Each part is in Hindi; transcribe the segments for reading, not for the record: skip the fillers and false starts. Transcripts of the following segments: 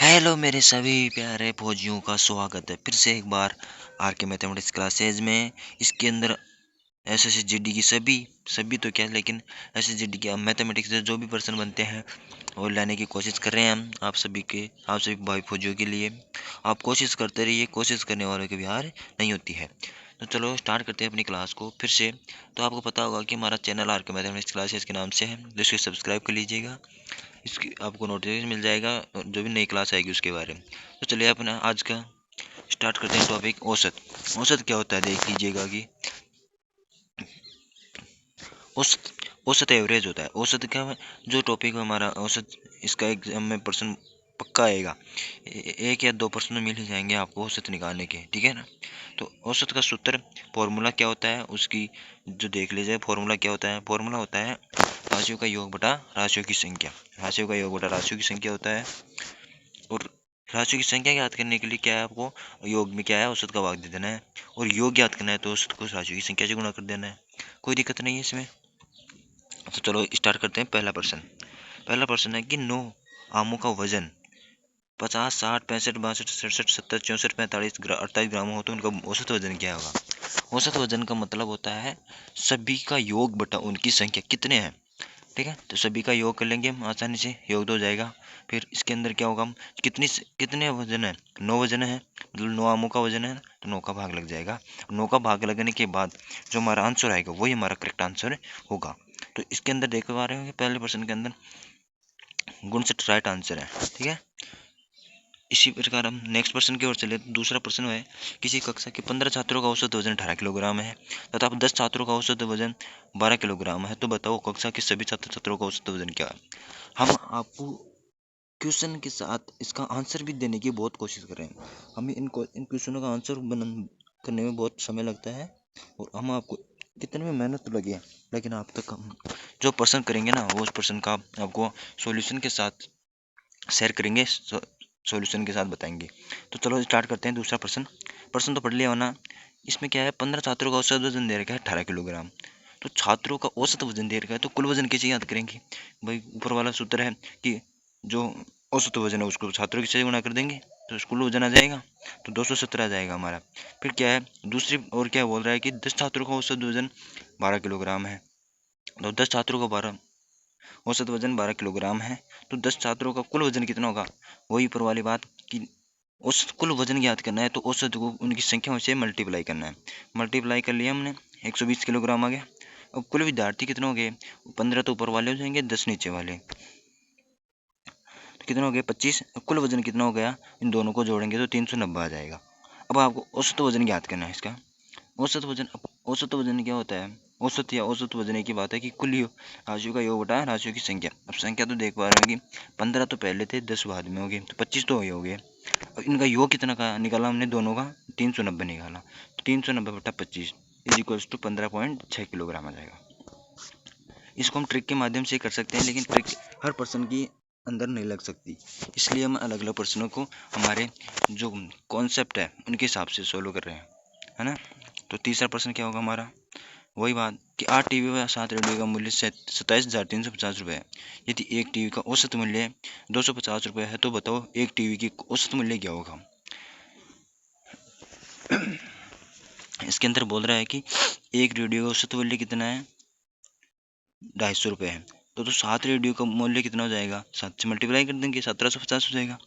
हेलो मेरे सभी प्यारे फौजियों का स्वागत है फिर से एक बार आर के मैथमेटिक्स क्लासेज में। इसके अंदर एस एस जी डी की सभी सभी तो क्या लेकिन एस एस जी डी के मैथमेटिक्स से जो भी पर्सन बनते हैं वो लाने की कोशिश कर रहे हैं हम आप सभी भाई फौजियों के लिए। आप कोशिश करते रहिए, कोशिश करने वालों की भी हार नहीं होती है। तो चलो स्टार्ट करते हैं अपनी क्लास को फिर से। तो आपको पता होगा कि हमारा चैनल आर के मैथमेटिक्स क्लासेज के नाम से है, जिसको सब्सक्राइब कर लीजिएगा। इसकी आपको नोटिफिकेशन मिल जाएगा जो भी नई क्लास आएगी उसके बारे में। तो चलिए अपना आज का स्टार्ट करते हैं टॉपिक औसत। औसत क्या होता है देख लीजिएगा कि औसत औसत एवरेज होता है। औसत क्या है, जो टॉपिक हमारा औसत, इसका एग्जाम में पर्सन पक्का आएगा। एक या दो प्रश्न मिल ही जाएंगे आपको औसत निकालने के, ठीक है ना। तो औसत का सूत्र फॉर्मूला क्या होता है उसकी जो देख लीजिए। फॉर्मूला क्या होता है, फॉर्मूला होता है राशियों का योग बटा राशियों की संख्या। राशियों का योग बटा राशियों की संख्या होता है। और राशियों की संख्या याद करने के लिए क्या है, आपको योग में क्या है औसत का भाग दे देना है, और योग याद करना है तो औसत को राशियों की संख्या से गुणा कर देना है। कोई दिक्कत नहीं है इसमें। तो चलो स्टार्ट करते हैं। पहला प्रश्न है कि 9 आमों का वजन 50, 60, 65, 62, 67, 70, 64, 45, 48 ग्राम हो तो उनका औसत वजन क्या होगा। औसत वजन का मतलब होता है सभी का योग बटा उनकी संख्या कितने हैं। ठीक है, तो सभी का योग कर लेंगे हम आसानी से, योग तो हो जाएगा। फिर इसके अंदर क्या होगा, हम कितने वजन है, 9 वजन है, मतलब 9 आमों का वजन है, तो 9 का भाग लग जाएगा। 9 का भाग लगने के बाद जो हमारा आंसर आएगा वही हमारा करेक्ट आंसर होगा। तो इसके अंदर देख पा रहे होंगे पहले प्रश्न के अंदर गुण से राइट आंसर है, ठीक है। इसी प्रकार हम नेक्स्ट प्रश्न की ओर चले तो दूसरा प्रश्न है किसी कक्षा के 15 छात्रों का औसत वजन 18 किलोग्राम है तथा 10 छात्रों का औसत वजन 12 किलोग्राम है, तो बताओ कक्षा के सभी छात्र छात्रों का औसत वजन क्या है। हम आपको क्वेश्चन के साथ इसका आंसर भी देने की बहुत कोशिश कर रहे हैं। हमें इन क्वेश्चनों का आंसर करने में बहुत समय लगता है, और हम आपको कितने में मेहनत तो लगी है, लेकिन आप तक हम जो प्रश्न करेंगे ना वो उस प्रश्न का आपको सॉल्यूशन के साथ शेयर करेंगे, सॉल्यूशन के साथ बताएंगे। तो चलो स्टार्ट करते हैं दूसरा प्रश्न। प्रश्न तो पढ़ लिया होना। इसमें क्या है, 15 छात्रों का औसत वजन दे रखा है 18 किलोग्राम। तो छात्रों का औसत वजन दे रखा है तो कुल वजन कैसे याद करेंगे भाई। ऊपर वाला सूत्र है कि जो औसत वजन है उसको छात्रों से गुणा कर देंगे तो कुल वजन आ जाएगा, तो 217 आ जाएगा हमारा। फिर क्या है दूसरी और क्या बोल रहा है कि 10 छात्रों का औसत वजन 12 किलोग्राम है। तो 10 छात्रों का 12 औसत वजन 12 किलोग्राम है, तो 10 छात्रों का कुल वजन कितना होगा। वही ऊपर वाली बात कि औसत कुल वजन ज्ञात करना है तो औसत को उनकी संख्या से मल्टीप्लाई करना है। मल्टीप्लाई कर लिया हमने, 120 किलोग्राम आ गया। अब कुल विद्यार्थी कितने हो गए, 15 तो ऊपर वाले हो जाएंगे, 10 नीचे वाले, तो कितने हो गए 25। कुल वजन कितना हो गया, इन दोनों को जोड़ेंगे तो 390 आ जाएगा। अब आपको औसत वजन ज्ञात करना है इसका। औसत वजन क्या होता है, औसत या औसत वजन एक ही बात है कि कुल राशियों का योग बटा राशियों की संख्या। अब संख्या तो देख पा रहे हैं कि 15 तो पहले थे, 10 बाद में हो गए, तो 25 तो हो गए। अब इनका योग कितना का निकाला हमने, दोनों का 390 निकाला, तो 390 बटा 25 इज इक्वल्स टू 15.6 किलोग्राम आ जाएगा। इसको हम ट्रिक के माध्यम से कर सकते हैं, लेकिन ट्रिक हर पर्सन की अंदर नहीं लग सकती, इसलिए हम अलग अलग प्रश्नों को हमारे जो कॉन्सेप्ट है उनके हिसाब से सोल्व कर रहे हैं, है ना। तो तीसरा प्रश्न क्या होगा हमारा, वही बात कि 8 टीवी व 7 रेडियो का मूल्य 27,350 रुपये है। यदि एक टीवी का औसत मूल्य 250 रुपये है तो बताओ एक टीवी की औसत मूल्य क्या होगा। इसके अंदर बोल रहा है कि एक रेडियो का औसत मूल्य कितना है, 250 रुपये है। तो 7 रेडियो का मूल्य कितना हो जाएगा, 7 से मल्टीप्लाई कर देंगे, 1750 हो जाएगा।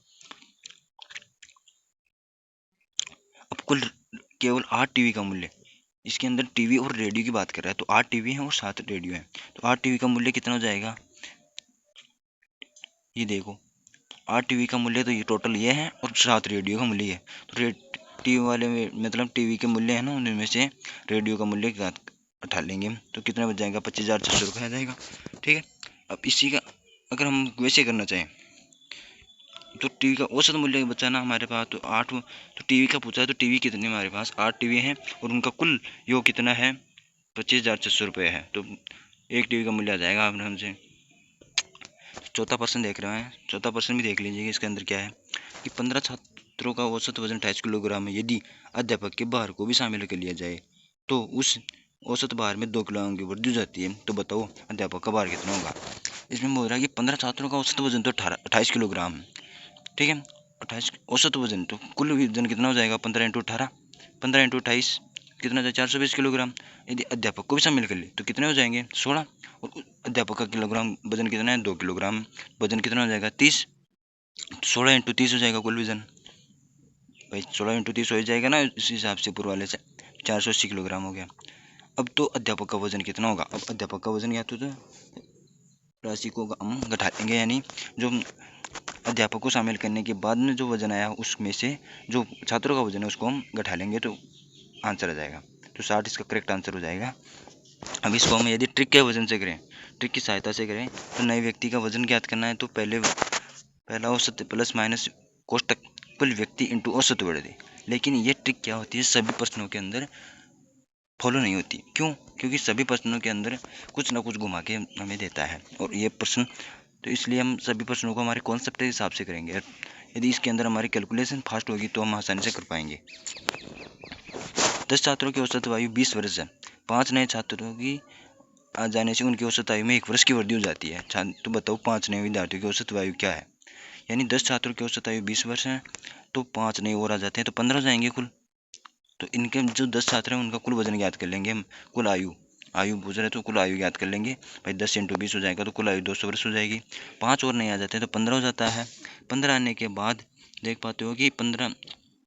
अब कुल केवल 8 टीवी का मूल्य, इसके अंदर टीवी और रेडियो की बात कर रहा है, तो 8 टीवी हैं और 7 रेडियो हैं, तो 8 टीवी का मूल्य कितना हो जाएगा। ये देखो 8 टीवी का मूल्य तो ये टोटल ये है, और 7 रेडियो का मूल्य है। तो टीवी वाले में मतलब टीवी के मूल्य है ना, उनमें से रेडियो का मूल्य उठा लेंगे तो कितना बच जाएगा, 25,600 रुपये आ जाएगा, ठीक है। अब इसी का अगर हम वैसे करना चाहें तो टीवी का औसत मूल्य बचा ना हमारे पास, तो 8, तो टीवी का पूछा है तो टीवी कितने हमारे पास 8 टीवी हैं और उनका कुल योग कितना है, 25,600 रुपये है, तो एक टीवी का मूल्य आ जाएगा आपने हमसे। चौथा प्रश्न देख रहे हैं, चौथा प्रश्न भी देख लीजिए। इसके अंदर क्या है कि 15 छात्रों का औसत वजन 28 किलोग्राम है। यदि अध्यापक के भार को भी शामिल कर लिया जाए तो उस औसत भार में 2 किलोग्राम की वृद्धि हो जाती है, तो बताओ अध्यापक का भार कितना होगा। इसमें बोल रहा है कि 15 छात्रों का औसत वजन तो 28 किलोग्राम है, ठीक है। 28 औसत वजन, तो कुल वजन कितना हो जाएगा 15 × 18, 15 × 28 कितना हो जाएगा 420 किलोग्राम। यदि अध्यापक को भी शामिल कर ले तो कितने हो जाएंगे 16, और अध्यापक का किलोग्राम वजन कितना है 2 किलोग्राम, वजन कितना हो जाएगा 30, 16 × 30 हो जाएगा कुल वजन भाई, 16 × 30 हो ही जाएगा ना, इस हिसाब से ऊपर वाले से 480 किलोग्राम हो गया। अब तो अध्यापक का वजन कितना होगा, अब अध्यापक का वजन या तो राशि को हम घटा देंगे, यानी जो अध्यापक को शामिल करने के बाद में जो वजन आया उसमें से जो छात्रों का वजन है उसको हम घटा लेंगे तो आंसर आ जाएगा। तो 60 इसका करेक्ट आंसर हो जाएगा। अब इसको हम यदि ट्रिक के वजन से करें, ट्रिक की सहायता से करें, तो नए व्यक्ति का वजन ज्ञात करना है तो पहला औसत प्लस माइनस कोष्टक कुल व्यक्ति इंटू औसत वर्ग। लेकिन ये ट्रिक क्या होती है सभी प्रश्नों के अंदर फॉलो नहीं होती। क्यों? क्योंकि सभी प्रश्नों के अंदर कुछ ना कुछ घुमा के हमें देता है, और ये प्रश्न तो इसलिए हम सभी प्रश्नों को हमारे कॉन्सेप्ट के हिसाब से करेंगे। यदि इसके अंदर हमारी कैलकुलेशन फास्ट होगी तो हम आसानी से कर पाएंगे। 10 छात्रों की औसत आयु 20 वर्ष है। 5 नए छात्रों की आ जाने से उनकी औसत आयु में 1 वर्ष की वृद्धि हो जाती है। तो बताओ 5 नए विद्यार्थियों की औसत आयु क्या है? यानी 10 छात्रों की औसत आयु 20 वर्ष है, तो 5 नए और आ जाते हैं तो 15 हो जाएंगे कुल। तो इनके जो 10 छात्र हैं उनका कुल वजन ज्ञात कर लेंगे हम। कुल आयु पूछ रहे तो कुल आयु ज्ञात कर लेंगे भाई। 10 × 20 हो जाएगा तो कुल आयु 200 वर्ष हो जाएगी। 5 और नहीं आ जाते हैं तो 15 हो जाता है। 15 आने के बाद देख पाते हो कि 15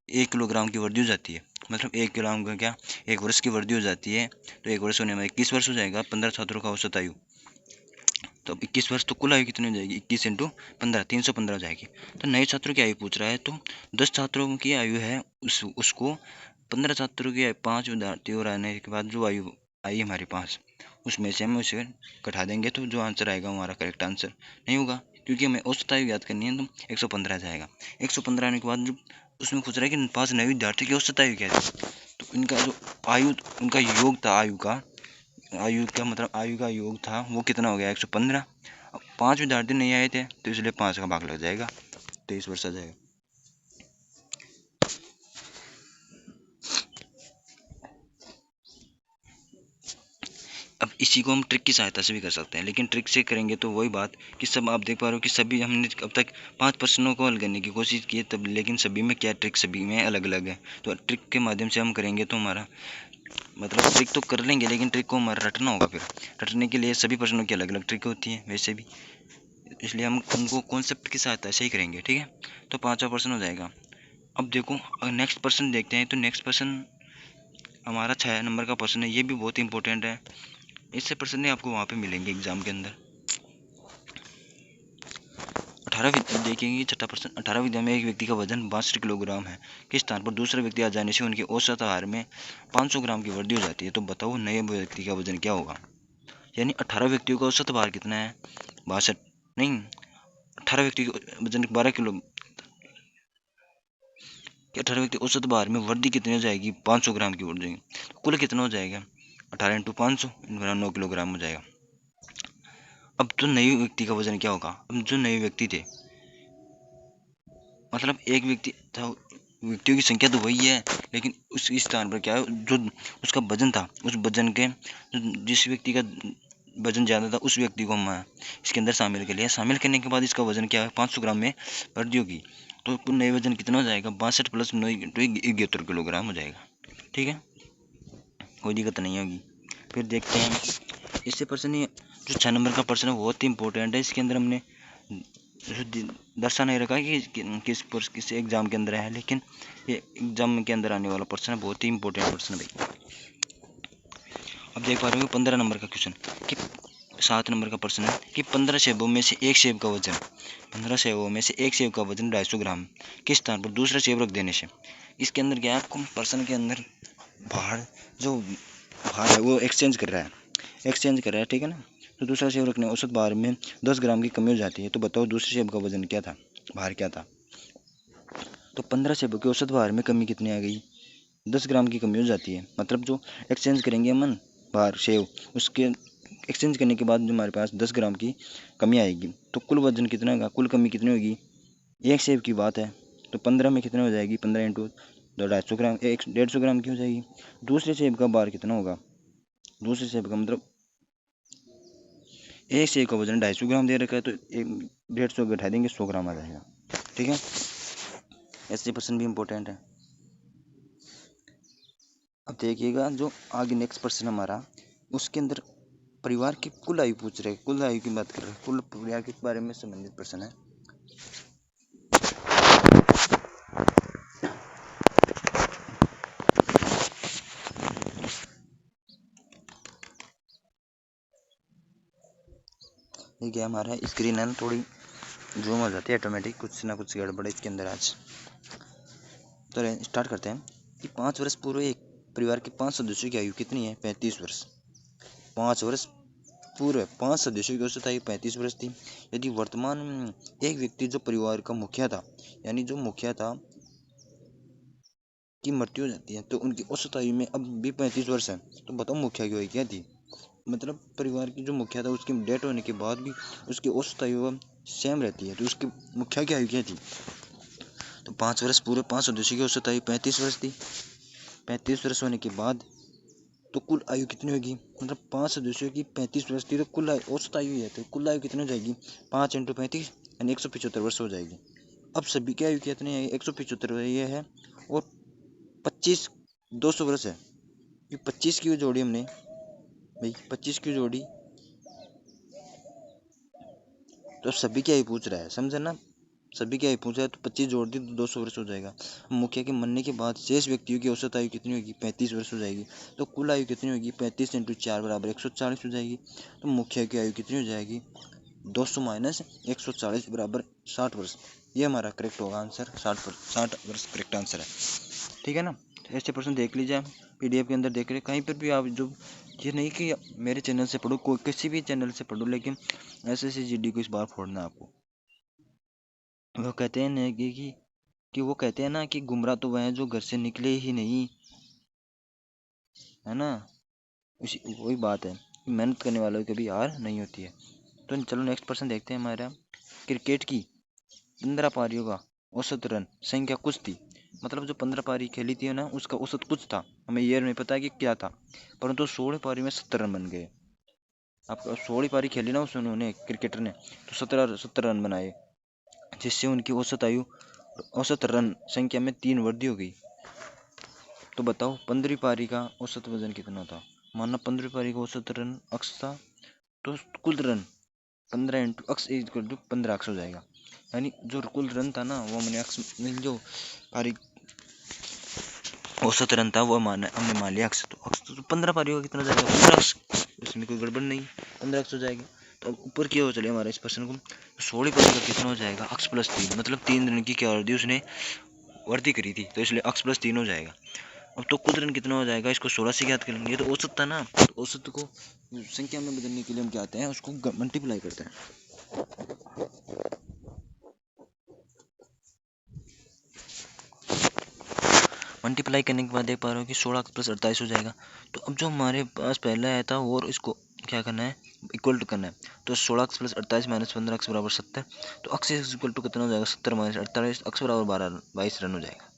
1 किलोग्राम की वृद्धि हो जाती है। मतलब 1 किलोग्राम का क्या 1 वर्ष की वृद्धि हो जाती है। तो 1 वर्ष होने में 21 वर्ष हो जाएगा। 15 छात्रों का औसत आयु, तो अब 21 वर्ष, तो कुल आयु कितनी हो जाएगी 21 × 15 315 हो जाएगी। तो नए छात्रों की आयु पूछ रहा है तो 10 छात्रों की आयु है उसको 15 छात्रों की 5 विद्यार्थी और आने के बाद जो आयु आई हमारे पास उसमें से हम उसे घटा देंगे तो जो आंसर आएगा हमारा करेक्ट आंसर नहीं होगा, क्योंकि हमें औसत आयु याद करनी है तो 115 जाएगा। 115 आने के बाद जो उसमें पूछ रहा है कि 5 नए विद्यार्थी की औसत आयु क्या है, तो इनका जो आयु उनका योग था आयु का मतलब आयु का योग था वो कितना हो गया 115। अब 5 विद्यार्थी नहीं आए थे तो इसलिए 5 का भाग लग जाएगा, 23 वर्ष आ जाएगा। अब इसी को हम ट्रिक की सहायता से भी कर सकते हैं, लेकिन ट्रिक से करेंगे तो वही बात कि सब आप देख पा रहे हो कि सभी हमने अब तक 5 प्रश्नों को हल करने की कोशिश की है तब, लेकिन सभी में क्या ट्रिक सभी में अलग अलग है। तो ट्रिक के माध्यम से हम करेंगे तो हमारा मतलब ट्रिक तो कर लेंगे लेकिन ट्रिक को हमारा रटना होगा। फिर रटने के लिए सभी प्रश्नों की अलग अलग ट्रिक होती है वैसे भी, इसलिए हम उनको कॉन्सेप्ट की सहायता से ही करेंगे। ठीक है, तो 5वां प्रश्न हो जाएगा। अब देखो नेक्स्ट प्रश्न देखते हैं, तो नेक्स्ट प्रश्न हमारा 6 नंबर का प्रश्न है। ये भी बहुत इंपॉर्टेंट है, इससे प्रश्न नहीं आपको वहाँ पे मिलेंगे एग्जाम के अंदर। 18 देखेंगे 6ठा प्रश्न। 18 विद्या में एक व्यक्ति का वजन 62 किलोग्राम है के स्थान पर दूसरे व्यक्ति आ जाने से उनके औसत आहार में 500 ग्राम की वृद्धि हो जाती है। तो बताओ नए व्यक्ति का वजन क्या होगा? यानी 18 व्यक्तियों का औसत भार कितना है 62 नहीं 18 व्यक्ति का वजन 12 किलो, 18 व्यक्ति औसत भार में वृद्धि कितनी हो जाएगी 500 ग्राम की वृद्धि, तो कुल कितना हो जाएगा 18 × 500 9 किलोग्राम हो जाएगा। अब तो नए व्यक्ति का वजन क्या होगा? अब जो नए व्यक्ति थे मतलब एक व्यक्ति था, व्यक्तियों की संख्या तो वही है लेकिन उस स्थान पर क्या है जो उसका वजन था उस वजन के जिस व्यक्ति का वजन ज़्यादा था उस व्यक्ति को हम इसके अंदर शामिल कर लिया। शामिल करने के बाद इसका वजन क्या है 500 ग्राम में वृद्धि होगी, तो कुल नए वजन कितना हो जाएगा 62 + 9 = 71 किलोग्राम हो जाएगा। ठीक है, कोई दिक्कत नहीं होगी। फिर देखते हैं इससे प्रश्न जो 6 नंबर का प्रश्न है बहुत ही इंपॉर्टेंट है। इसके अंदर हमने दर्शा नहीं रखा कि किस एग्जाम के अंदर है, लेकिन ये एग्जाम के अंदर आने वाला प्रश्न है, बहुत ही इंपॉर्टेंट प्रश्न है भाई। अब देख पा रहे हो 15 नंबर का क्वेश्चन कि 7 नंबर का प्रश्न है कि 15 सेबों में से एक सेब का वजन 15 सेबों में से एक सेब का वजन 250 ग्राम किस स्थान पर दूसरा सेब रख देने से। इसके अंदर क्या है आपको प्रश्न के अंदर भार है वो एक्सचेंज कर रहा है, ठीक है ना। तो दूसरा सेब रखने औसत भार में 10 ग्राम की कमी हो जाती है। तो बताओ दूसरे सेब का वजन क्या था, भार क्या था? तो 15 सेबों के औसत भार में कमी कितनी आ गई 10 ग्राम की कमी हो जाती है। मतलब जो एक्सचेंज करेंगे हम भार सेब उसके एक्सचेंज करने के बाद जो हमारे पास 10 ग्राम की कमी आएगी, तो कुल वजन कितना होगा, कुल कमी कितनी होगी? एक सेब की बात है तो 15 में कितने हो जाएगी 15 × 250 ग्राम 150 ग्राम की हो जाएगी। दूसरे सेब का भार कितना होगा? दूसरे सेब का मतलब एक सेब का वजन 250 ग्राम दे रखा है तो 150 घटा देंगे 100 ग्राम आ जाएगा। ठीक है, ऐसे प्रश्न भी इम्पोर्टेंट है। अब देखिएगा जो आगे नेक्स्ट प्रश्न हमारा, उसके अंदर परिवार की कुल आयु पूछ रहे, कुल आयु की बात कर रहे हैं, कुल परिवार के बारे में संबंधित प्रश्न है। ये क्या हमारा स्क्रीन है ना थोड़ी जूम हो जाती है ऑटोमेटिक, कुछ ना कुछ गड़बड़ इसके अंदर आज। तो स्टार्ट करते हैं कि 5 वर्ष पूर्व एक परिवार के 5 सदस्यों की आयु कितनी है? 35 वर्ष। 5 वर्ष पूर्व 5 सदस्यों की औसत आयु 35 वर्ष थी। यदि वर्तमान में एक व्यक्ति जो परिवार का मुखिया था, यानी जो मुखिया था की मृत्यु हो जाती है तो उनकी औसत आयु में अब भी 35 वर्ष है, तो बताओ मुखिया की आयु क्या थी? मतलब परिवार की जो मुखिया था उसकी डेथ होने के बाद भी उसकी औसत आयु सेम रहती है, तो उसकी मुखिया की आयु क्या थी? तो 5 वर्ष पूरे 5 सदस्यों की औसत आयु 35 वर्ष थी। 35 वर्ष होने के बाद तो कुल आयु कितनी होगी? मतलब 5 सदस्यों की 35 वर्ष थी तो कुल औसत आयु है, तो कुल आयु कितनी हो जाएगी? 5 × 35 यानी 175 वर्ष हो जाएगी। अब सभी की आयु कितनी है? 175 ये है, और 25 200 वर्ष है। ये 25 की जोड़ी हमने भाई 25 की जोड़ी, तो सभी की आयु पूछ रहा है, समझे ना? सभी की आयु पूछ रहा है तो 25 जोड़ दी तो 200 वर्ष हो जाएगा। मुखिया के मरने के बाद शेष व्यक्तियों की औसत आयु कितनी होगी? 35 वर्ष हो जाएगी। तो कुल आयु कितनी होगी? 35 × 4 बराबर 140 हो जाएगी। तो मुखिया की आयु कितनी हो जाएगी? 200 - 140 बराबर 60 वर्ष। ये हमारा करेक्ट होगा आंसर, 60 वर्ष करेक्ट आंसर है। ठीक है ना? ऐसे प्रश्न देख लीजिए, PDF के अंदर देख रहे कहीं पर भी आप, जो ये नहीं कि मेरे चैनल से पढ़ो, कोई किसी भी चैनल से पढ़ो, लेकिन SSC GD को इस बार फोड़ना है आपको। वो कहते हैं ना कि वो कहते हैं ना कि गुमराह तो वह है जो घर से निकले ही नहीं, है ना? उसी वही बात है, मेहनत करने वालों की कभी हार नहीं होती है। तो चलो नेक्स्ट प्रश्न देखते हैं हमारा। क्रिकेट की 15 पारियों का औसत रन संख्या कुछ थी। मतलब जो 15 पारी खेली थी ना उसका औसत कुछ था, हमें ये नहीं पता कि क्या था, परंतु 16 पारी में 70 रन बन गए। आपको 16 पारी खेली ना उन्होंने क्रिकेटर ने, तो 70 रन बनाए, जिससे उनकी औसत रन संख्या में 3 वृद्धि हो गई। तो बताओ 15वीं पारी का औसत वजन कितना था? माना 15वीं पारी का औसत रन अक्स था, तो कुल रन 15 × अक्स = 15 अक्स हो जाएगा। यानी जो कुल रन था ना वो हमने अक्स में, जो पारी औसत रन था वो हमने मान लिया अक्स, तो अक्स तो 15 पारियों का कितना हो जाएगा? 15 अक्स। इसमें कोई गड़बड़ नहीं, 15 अक्स हो जाएगा। तो अब ऊपर क्या हो चले हमारे इस प्रश्न को, 16 पारी का कितना हो जाएगा? अक्स प्लस 3, मतलब 3 रन की क्या वृद्धि उसने वृद्धि करी थी, तो इसलिए अक्स प्लस 3 हो जाएगा। अब तो कुल रन कितना हो जाएगा? इसको 16 से ज्ञात करेंगे, ये तो औसत था ना, तो औसत को संख्या में बदलने के लिए हम क्या आते हैं, उसको मल्टीप्लाई करते हैं। मल्टीप्लाई करने के बाद देख पा रहे हो कि 16 + 28 हो जाएगा। तो अब जो हमारे पास पहले आया था और इसको क्या करना है, इक्वल टू करना है। तो 16 + 28 - 15 अक्स बराबर 70। तो अक्स इक्वल टू कितना हो जाएगा? 70 - 48 अक्स बराबर 22 रन हो जाएगा।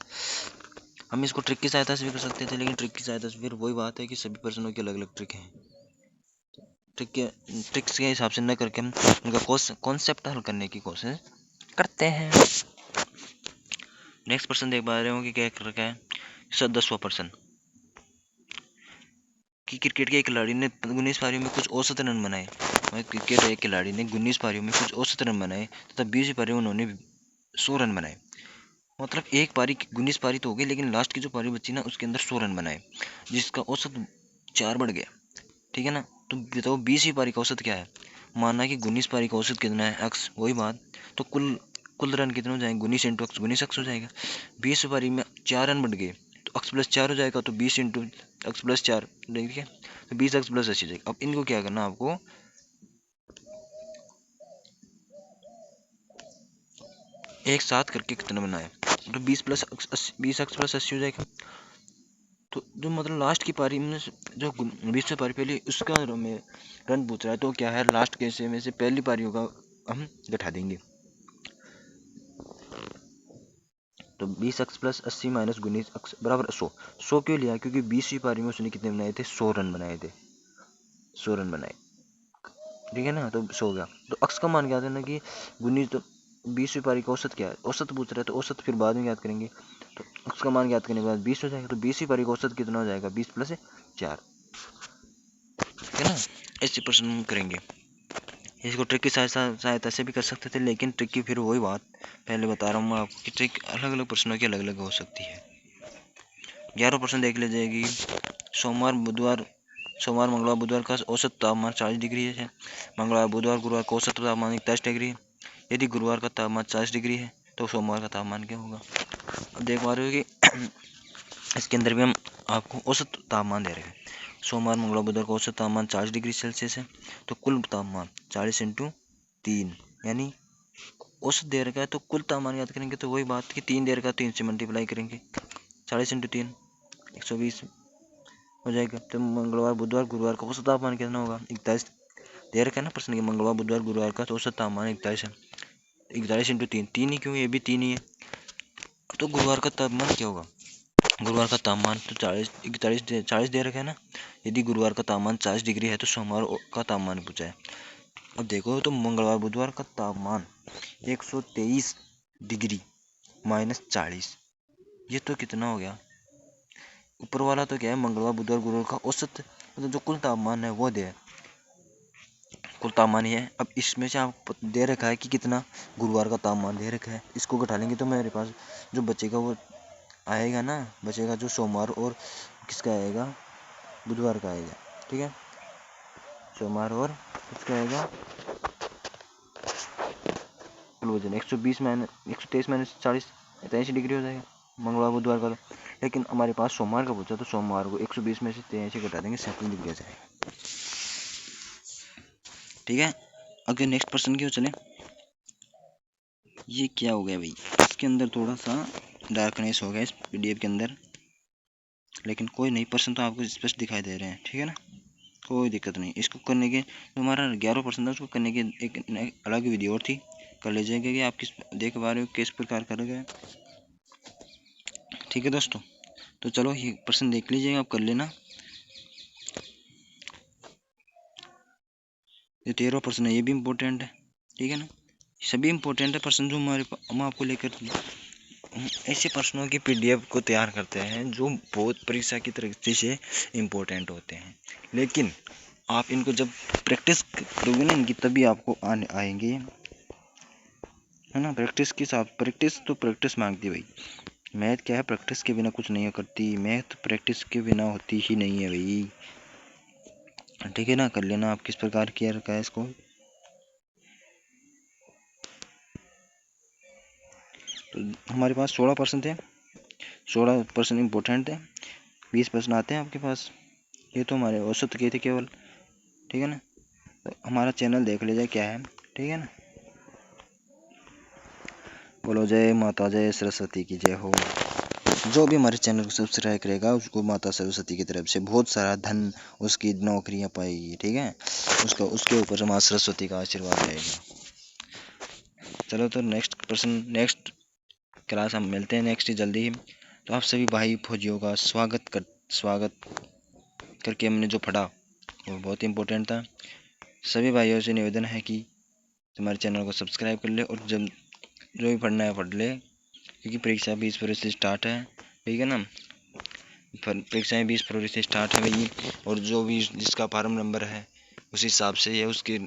हम इसको ट्रिक की सहायता से भी कर सकते थे, लेकिन ट्रिक की सहायता से फिर वही बात है कि सभी प्रश्नों की अलग अलग ट्रिक है। ट्रिक्स के हिसाब से न करके हम उनका कॉन्सेप्ट हल करने की कोशिश करते हैं। नेक्स्ट प्रश्न देख पा रहे हो कि क्या कर रखा है, 10वां प्रश्न कि क्रिकेट के एक खिलाड़ी ने 19 पारियों में कुछ औसत रन बनाए। क्रिकेट एक खिलाड़ी ने 19 पारियों में कुछ औसत रन बनाए तथा 20 पारियों में उन्होंने 100 रन बनाए। मतलब एक पारी 19 पारी तो हो गई, लेकिन लास्ट की जो पारी बची ना उसके अंदर 100 रन बनाए, जिसका औसत 4 बढ़ गया। ठीक है ना? तो बताओ 20वीं पारी का औसत क्या है? माना कि 19 पारी का औसत कितना है? अक्स, वही बात। तो कुल रन कितने हो जाएंगे? 19 × अक्स 19 अक्स हो जाएगा। 20वीं पारी में 4 रन बढ़ गए तो अक्स प्लस 4 हो जाएगा, तो 20 × अक्स प्लस 4, ठीक है, तो 20 अक्स प्लस 80 हो जाएगा। अब इनको क्या करना आपको, एक साथ करके कितना बनाए, तो 20 अक्स प्लस 80 हो जाएगा। तो जो मतलब लास्ट की पारी में जो 20वीं पारी पहले उसका में रन पूछ रहा है, तो क्या है, लास्ट के में से पहली पारी होगा हम घटा देंगे। तो 20 अक्स प्लस 80 - 19 अक्स बराबर 100। 100 क्यों लिया? क्योंकि 20वीं पारी में उसने कितने बनाए थे? 100 रन बनाए थे, 100 रन बनाए। ठीक है ना? तो 100 हो गया। तो अक्स का मान क्या था ना कि 19, तो 20वीं पारी का औसत क्या है, औसत पूछ रहा है तो औसत फिर बाद में याद करेंगे, तो उसका मान याद करने के बाद 20 हो जाएगा। तो 20वीं पारी का औसत कितना हो जाएगा, 20 + 4, ठीक है ना। ऐसे प्रश्न हम करेंगे। इसको ट्रिक की सहायता से भी कर सकते थे, लेकिन ट्रिक की फिर वही बात पहले बता रहा हूँ मैं आपको कि ट्रिक अलग अलग प्रश्नों की अलग अलग हो सकती है। 11 प्रश्न देख लीजिएगी। सोमवार मंगलवार बुधवार का औसत तापमान 40 डिग्री है। मंगलवार बुधवार गुरुवार का औसत तापमान 41 डिग्री है। यदि गुरुवार का तापमान 40 डिग्री है तो सोमवार का तापमान क्या होगा। अब देख पा रहे हो कि इसके अंदर भी हम आपको औसत तापमान दे रहे हैं। सोमवार मंगलवार बुधवार का औसत तापमान 40 डिग्री सेल्सियस है, तो कुल तापमान 40 × 3 यानी औसत दे रखा है, तो कुल तापमान याद करेंगे तो वही बात कि 3 दे रखा है, 3 से मल्टीप्लाई करेंगे, 40 × 3 120 हो जाएगा। तो मंगलवार बुधवार गुरुवार का औसत तापमान कितना होगा, 41 दे रखा है ना प्रश्न के। मंगलवार बुधवार गुरुवार का औसत तापमान 41 है। 41 × 3, 3 ही क्यों, ये भी 3 ही है। तो गुरुवार का तापमान क्या होगा, गुरुवार का तापमान तो 40 दे रखा है ना। यदि गुरुवार का तापमान 40 डिग्री है तो सोमवार का तापमान पूछा है। अब देखो तो मंगलवार बुधवार का तापमान 123 डिग्री -40, ये तो कितना हो गया। ऊपर वाला तो क्या है, मंगलवार बुधवार गुरुवार का औसत मतलब जो कुल तापमान है वो दे, कुल तापमान ही है। अब इसमें से आप दे रखा है कि कितना गुरुवार का तापमान दे रखा है, इसको घटा लेंगे तो मेरे पास जो बचेगा वो आएगा ना, बचेगा जो सोमवार और किसका आएगा, बुधवार का आएगा, ठीक है। सोमवार और किसका आएगा, कुल वजन 123 - 40 83 डिग्री हो जाएगा मंगलवार बुधवार का। लेकिन हमारे पास सोमवार का पूछा तो सोमवार को 120 में से 83 घटा देंगे, 37 डिग्री हो जाएगा, ठीक है। अगर नेक्स्ट प्रश्न की ओर चले, ये क्या हो गया भाई, इसके अंदर थोड़ा सा डार्कनेस हो गया इस पीडीएफ के अंदर, लेकिन कोई नहीं, प्रश्न तो आपको स्पष्ट दिखाई दे रहे हैं, ठीक है ना, कोई दिक्कत नहीं। इसको करने के जो हमारा 11% था उसको करने की एक अलग वीडियो और थी, कर लीजिएगा कि आप किस देख पा रहे हो किस प्रकार कर गए, ठीक है दोस्तों। तो चलो ये प्रश्न देख लीजिएगा, आप कर लेना। ये 13 प्रश्न है, ये भी इम्पोर्टेंट है, ठीक है ना। सभी इम्पोर्टेंट है प्रश्न जो हम आपको लेकर ऐसे प्रश्नों की पीडीएफ को तैयार करते हैं जो बहुत परीक्षा की दृष्टि से इम्पोर्टेंट होते हैं, लेकिन आप इनको जब प्रैक्टिस करोगे ना इनकी, तभी आपको आएंगे, है ना। प्रैक्टिस मांगती है भाई। मैथ क्या है, प्रैक्टिस के बिना कुछ नहीं करती, मैथ प्रैक्टिस के बिना होती ही नहीं है भाई, ठीक है ना। कर लेना आप किस प्रकार किया रखा है इसको। तो हमारे पास 16% थे, 16% इम्पोर्टेंट है, 20 प्रश्न आते हैं आपके पास, ये तो हमारे औसत के थे केवल, ठीक है ना। तो हमारा चैनल देख लीजिए क्या है, ठीक है ना। बोलो जय माता जय सरस्वती की जय हो। जो भी हमारे चैनल को सब्सक्राइब करेगा उसको माता सरस्वती की तरफ से बहुत सारा धन, उसकी नौकरियां पाएगी, ठीक है, उसके ऊपर माता सरस्वती का आशीर्वाद रहेगा। चलो तो नेक्स्ट क्लास हम मिलते हैं नेक्स्ट जल्दी ही। तो आप सभी भाई फौजियों का स्वागत करके हमने जो पढ़ा वो बहुत इम्पोर्टेंट था। सभी भाइयों से निवेदन है कि हमारे चैनल को सब्सक्राइब कर ले और जब जो भी पढ़ना है पढ़ ले, क्योंकि परीक्षा 20 फरवरी से स्टार्ट है, ठीक है ना। परीक्षाएँ 20 फरवरी से स्टार्ट है भाई, और जो भी जिसका फार्म नंबर है उस हिसाब से या उसके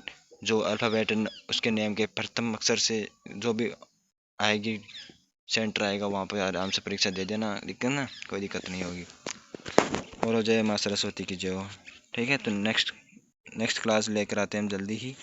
जो अल्फ़ाबेट उसके नेम के प्रथम अक्षर से जो भी आएगी सेंटर आएगा, वहाँ पर आराम से परीक्षा दे देना, दिक्कत ना, कोई दिक्कत नहीं होगी। बोलो जय माँ सरस्वती की जय हो, ठीक है। तो नेक्स्ट क्लास लेकर आते हैं हम जल्दी ही।